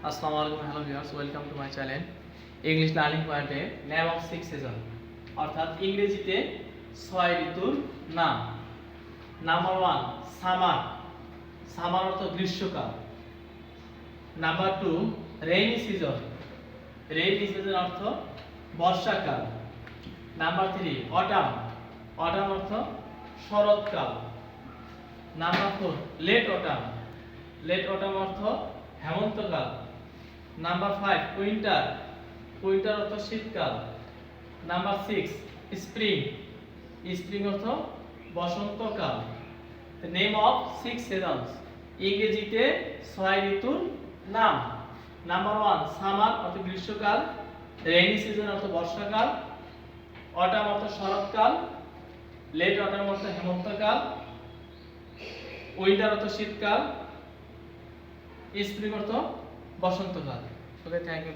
আসসালামু আলাইকুম, hello viewers, welcome to my channel English learning পয়েন্টে নেম অফ 6 সিজন, অর্থাৎ ইংরেজিতে 6 ঋতুর নাম। Number 1 summer. সামার অর্থ গ্রীষ্মকাল। Number 2 rainy season. Rainy season অর্থ বর্ষাকাল। Number 3 autumn. অটাম অর্থ শরৎকাল। Number 4 late autumn. Late autumn অর্থ হেমন্তকাল। Number 5 winter. উইন্টার অর্থ শীতকাল। Number 6 spring. স্প্রিং অর্থ বসন্তকাল। দ্য নেম অফ 6 সিজনস, ইংরেজিতে 6 ঋতুর নাম। নাম্বার 1 সামার অর্থ গ্রীষ্মকাল। রেইনি সিজন অর্থ বর্ষাকাল। অটাম অর্থ শরৎকাল। লেট অটাম অর্থ হেমন্তকাল। উইন্টার অর্থ শীতকাল। স্প্রিং অর্থ বসন্তকাল। ওকে, থ্যাংক ইউ।